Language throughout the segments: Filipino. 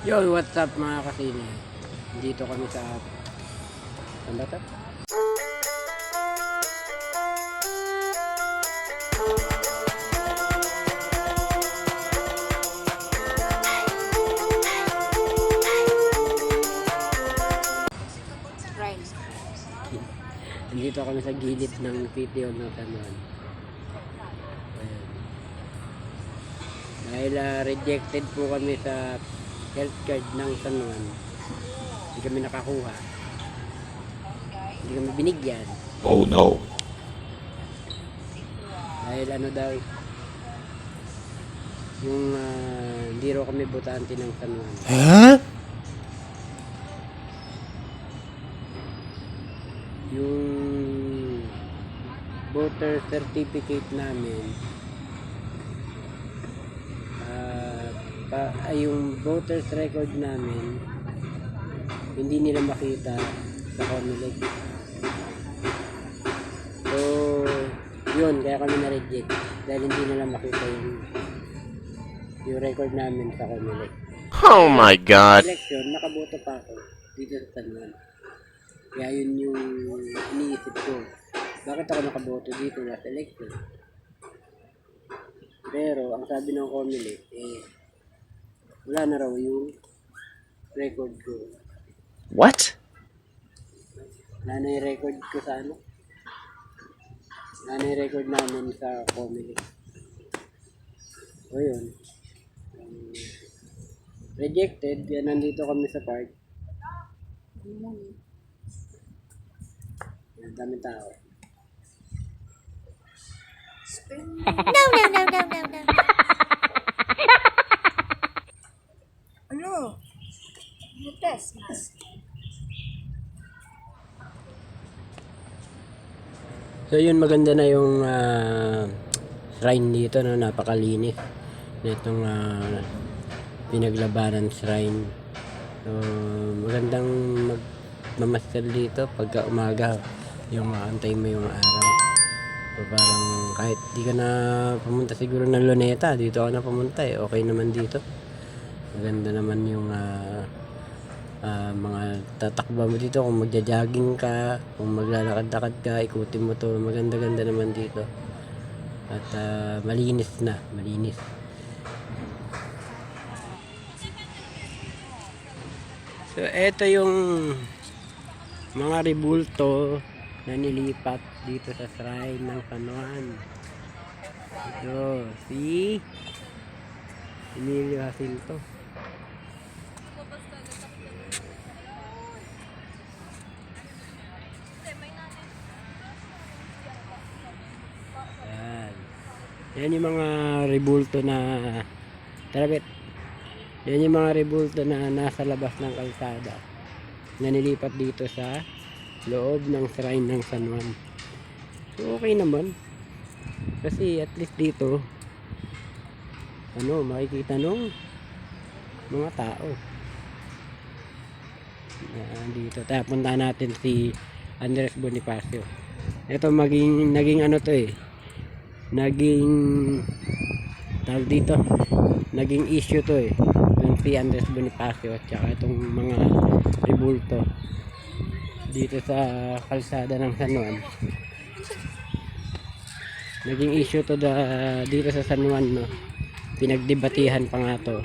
Yo, what's up mga kasini? Dito kami sa saan ba to? Nandito kami sa gilid ng PTO ng Tanuan. Dahil rejected po kami sa health card ng Tanuan. Hindi kami nakakuha. Hindi kami binigyan. Oh no. Dahil ano daw, yung hindi raw kami botante ng Tanuan. Huh? Yung voter certificate namin, yung voters record namin hindi nila makita sa Comelec. So yun, kaya kami na-reject dahil hindi nila makita yung record namin sa Comelec. Oh my god. Election, nakaboto pa ako dito sa Tanuan. Kaya yun yung iniisip ko, bakit ako nakaboto dito na sa election? Pero ang sabi ng Comelec, wala na raw yung record ko. What? Wala na yung record ko sa ano? Wala na yung record namin sa Comelec. O yun. Rejected, yan, nandito kami sa park. Ang daming tao. No, no, no, no, no, no. Ano? Test mask. So yun, maganda na yung shrine dito, no? Napakalinis nitong pinaglabanan shrine. So magandang magmamasal dito pagka umaga, yung antay mo yung araw. So parang kahit di ka na pumunta siguro ng Luneta, dito ka na pumunta okay naman dito. Maganda naman yung mga tatakbo mo dito, kung magja-jogging ka, kung maglalakad-lakad ka, ikutin mo to, maganda-ganda naman dito. At malinis na, malinis. So eto yung mga rebulto na nilipat dito sa shrine ng Tanuan. Ito, si Emilio Jacinto. Yan yung mga rebulto na tarabit. Yan yung mga rebulto na nasa labas ng kalsada na nilipat dito sa loob ng shrine ng San Juan. So okay naman. Kasi at least dito makikita nung mga tao. Yan dito. Tayo punta natin si Andres Bonifacio. Ito naging ano to naging tawag dito, naging issue to yung si Andres Bonifacio at saka itong mga rebulto dito sa kalsada ng San Juan. Naging issue to dito sa San Juan, no? Pinagdebatihan pa nga to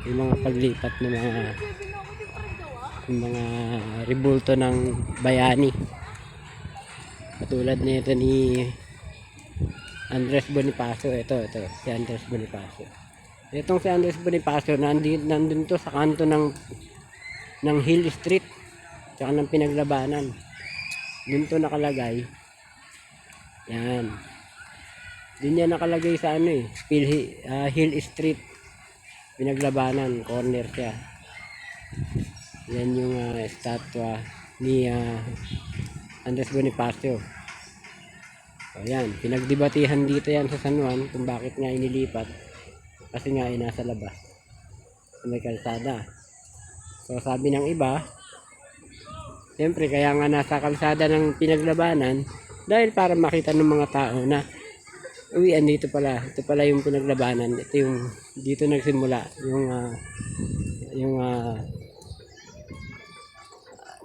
yung mga paglipat ng mga rebulto ng bayani, katulad nito ni Andres Bonifacio. Ito si Andres Bonifacio. Itong si Andres Bonifacio nandun to sa kanto ng Hill Street tsaka ng Pinaglabanan. Dun to nakalagay. Yan. Dun yan nakalagay sa Hill Street, Pinaglabanan, corner siya. Yan yung estatwa ni Andres Bonifacio. So yan, pinagdebatihan dito yan sa San Juan kung bakit nga inilipat, kasi nga nasa labas may kalsada. So sabi ng iba, siyempre kaya nga nasa kalsada ng Pinaglabanan dahil para makita ng mga tao na ito pala yung Pinaglabanan, ito yung dito nagsimula yung yung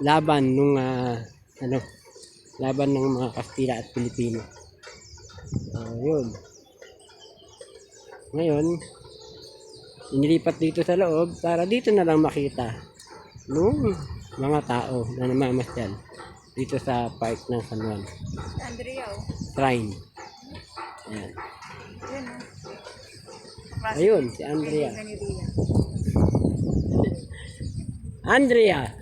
laban nung laban ng mga Kastila at Pilipino. Yun. Ngayon, inilipat dito sa loob para dito na lang makita nung mga tao na namamasyal dito sa park ng San Juan. Andrea, oh. Shrine. Ayan. Yun, oh. Ayun, si Andrea. Ganyan. Andrea!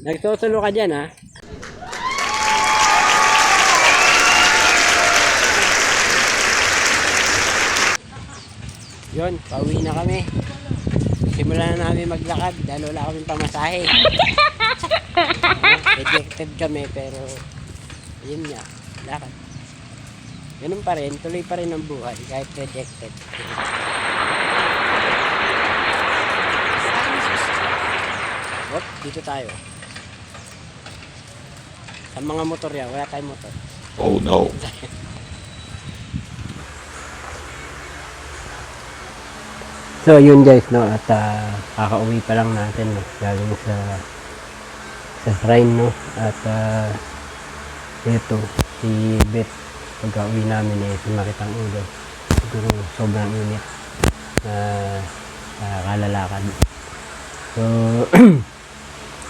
Nagsusulo ka dyan, ha? Yun, pauwi na kami. Simulan na namin maglakad dahil wala kaming pamasahe. Rejected kami pero yun nga, lakad. Ganun pa rin, tuloy pa rin ang buhay kahit rejected. Hop, dito tayo. Sa mga motor yan, wala tayong motor. Oh no. So yun guys, no, at kakauwi pa lang natin, no, galing sa shrine, no, at ito si Beth, pagka-uwi namin sumakit ang ulo, siguro sobrang init na kalalakad. So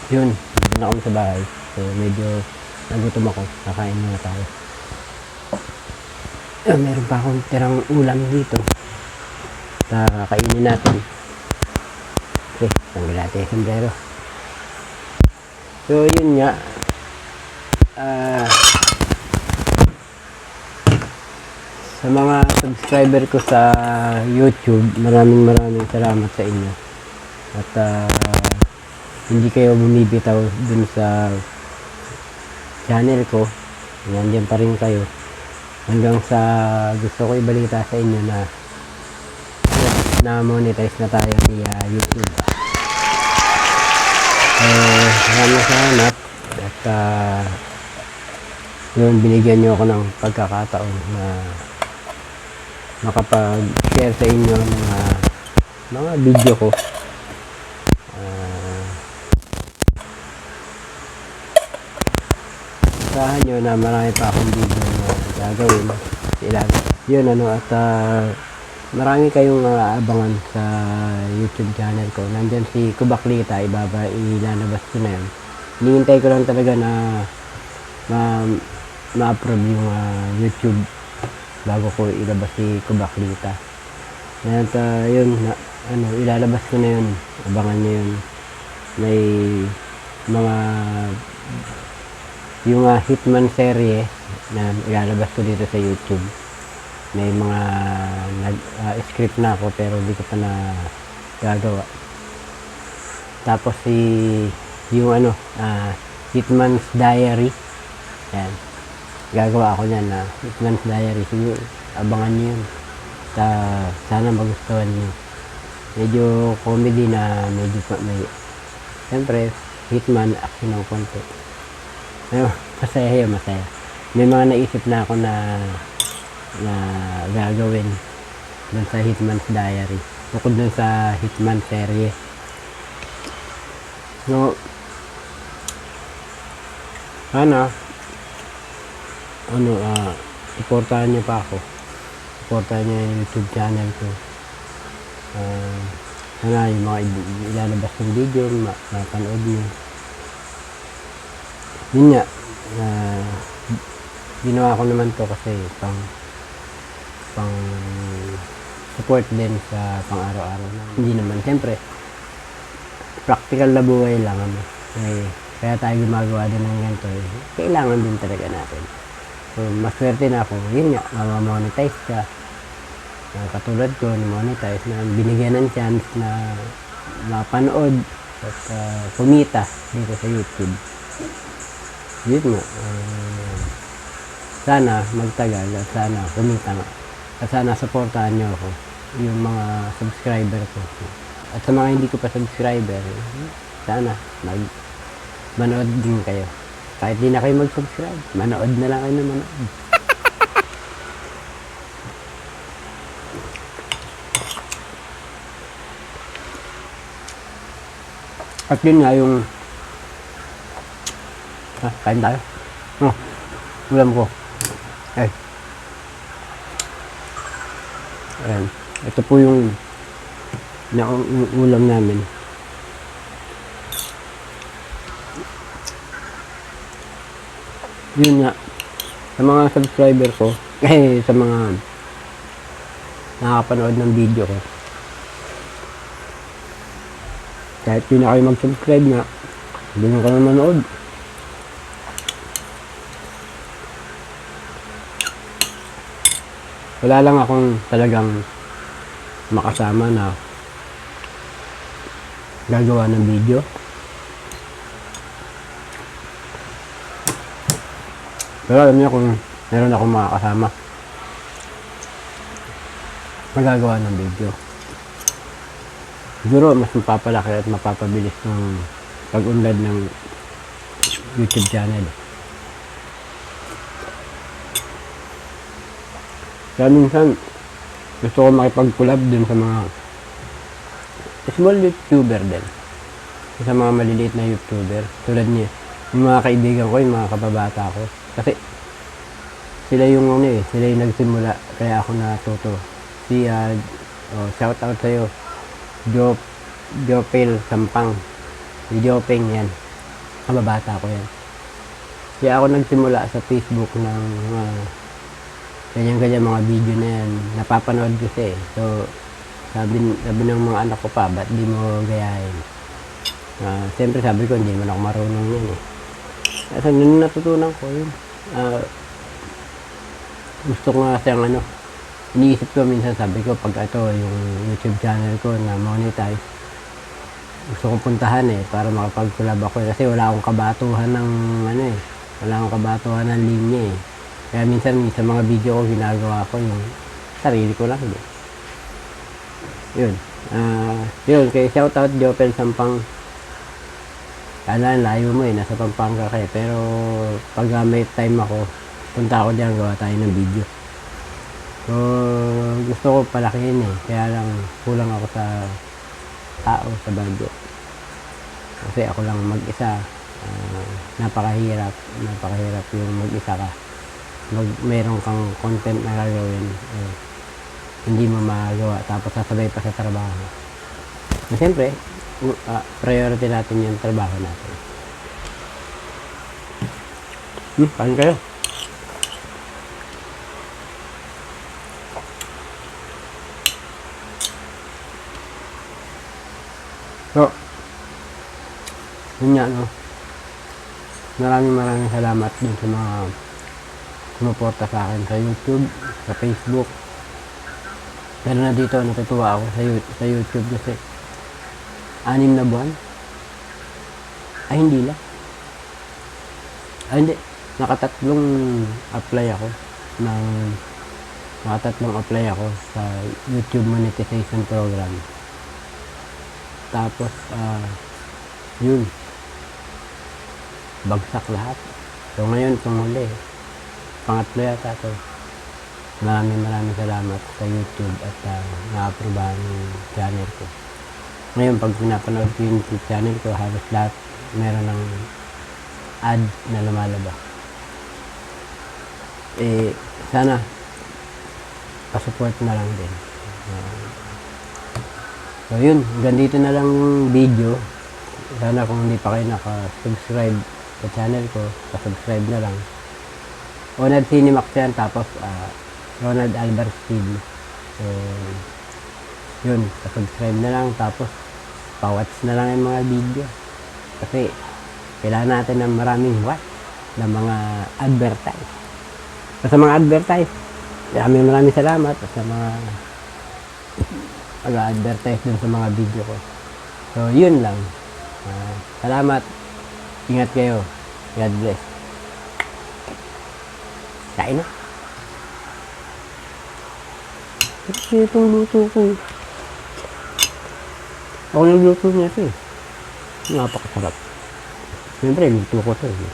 yun, dito na kami sa bahay, so medyo nagutom ako, kakain muna tayo. Meron pa akong tirang ulam dito, kakainin natin. Okay, tanggal natin yung sombrero. So yun nga, sa mga subscriber ko sa YouTube, maraming salamat sa inyo. At hindi kayo bumibitaw dun sa channel ko, nandiyan pa rin kayo hanggang sa gusto ko ibalita sa inyo na monetize na tayo via YouTube. Maraming salamat at yun, binigyan nyo ako ng pagkakataon na makapag-share sa inyo ng mga video ko. Asahan nyo na marami pa akong video na gagawin. Yun at marami kayong abangan sa YouTube channel ko. Nandyan si Kubaklita, ilalabas ko na yun. Hinihintay ko lang talaga na ma-approve yung YouTube bago ko ilabas si Kubaklita. At yun, ilalabas ko na yun. Abangan nyo yun. May mga yung Hitman serye na ilalabas ko dito sa YouTube. May mga script na ako pero hindi ko pa na gagawa. Tapos yung Hitman's Diary. Yan. Gagawa ako niyan na Hitman's Diary. Siguro abangan niyo yun. Sana magustuhan niyo. Medyo comedy na medyo may siyempre Hitman action ng konti. Masaya. May mga naisip na ako na gagawin dun sa Hitman's Diary bukod dun sa Hitman serye. So supportahan niyo pa ako, supportahan niyo yung YouTube channel ko. Sana yung mga ilalabas ng video mapanood niyo. Yun nga, ginawa ko naman to kasi pang support din sa pang araw-araw na. Hindi naman, siyempre practical na buhay lang kaya tayo gumagawa din ng ganito kailangan din talaga natin. So maswerte na ako, yun nga, mamamonetize ka, katulad ko monetize na binigyan ng chance na mapanood at kumita dito sa YouTube. Yun nga, sana magtagal at sana kumita nga. At sana supportahan nyo ako, yung mga subscriber ko. At sa mga hindi ko pa subscriber, sana manood din kayo. Kahit di na kayo mag-subscribe, manood na lang kayo na manood. At yun nga yung kain tayo. Oh, ulam ko. Ay. Ayan. Ito po yung ulam namin. Yun nga. Sa mga subscriber ko, sa mga nakakapanood ng video ko. Kahit di na kayo mag-subscribe nga, hindi nyo ka na manood. Wala lang akong talagang makasama na gagawa ng video. Pero alam niyo kung meron akong makakasama magagawa ng video. Siguro mas mapapalaki at mapapabilis ng pag-unlad ng YouTube channel. Kaya minsan gusto ko makipag-collab din sa mga small YouTuber din. Sa mga maliliit na YouTuber. Tulad niya. Yung mga kaibigan ko, yung mga kababata ko. Kasi sila yung sila yung nagsimula. Kaya ako natuto. Si shout out sa'yo. Jopel Sampang. Si Jopeng yan. Kababata ko yan. Kaya ako nagsimula sa Facebook ng ganyan-ganyan mga video na yan. Napapanood ko siya eh. So, sabi ng mga anak ko pa, ba't di mo gayahin? Siyempre sabi ko, hindi man ako marunong yan eh. Kasi natutunan ko yun. Gusto ko nga siyang iniisip ko minsan, sabi ko, pag ito yung YouTube channel ko na monetize, gusto kong puntahan eh, para makapag-collab ako eh. Kasi wala akong kabatuhan ng wala akong kabatuhan ng linya eh. Kaya minsan sa mga video ko ginagawa ko yung sarili ko lang din. Yun. Yun, kaya shoutout Jopel Sampang. Kala layo mo eh, nasa Pampanga ka eh. Pero pag may time ako, punta ako dyan, gawa tayo ng video. So, gusto ko palakihin eh. Kaya lang kulang ako sa tao, sa budget. Kasi ako lang mag-isa. Napakahirap yung mag-isa ka. Meron kang content na gagawin, hindi mo magagawa tapos sasabay pa sa trabaho. Siyempre, priority natin yung trabaho natin. Kain kayo. So, yun nga, maraming salamat din sa mga sumuporta sa akin sa YouTube, sa Facebook. Pero na dito, natutuwa ako sa YouTube kasi 6 na buwan. Ay, hindi lang. Ay, hindi. Nakatatlong apply ako sa YouTube monetization program. Tapos, yun. Bagsak lahat. So, ngayon, itong huli. Pangatlo yata ito. Maraming salamat sa YouTube at na-aprobahan yung channel ko. Ngayon, pag pinapanood ko yung YouTube channel ko, halos lahat meron ng ad na lumalabas. Sana pa-support na lang din. So yun, ganito na lang yung video. Sana kung hindi pa kayo naka-subscribe sa channel ko, pa-subscribe na lang. Ronald Cinemax yan, tapos Ronald Alvarez TV. So, yun, pa-subscribe na lang, tapos pa-watch na lang yung mga video. Kasi, kailangan natin ng maraming watch ng mga advertise. So, sa mga advertise, maraming salamat sa mga mag-advertise dun sa mga video ko. So, yun lang. Salamat. Ingat kayo. God bless. Kain na. Kasi itong luto ko. Ako nagluto niya ito eh. Napakasarap. Siyempre, luto ko ito eh.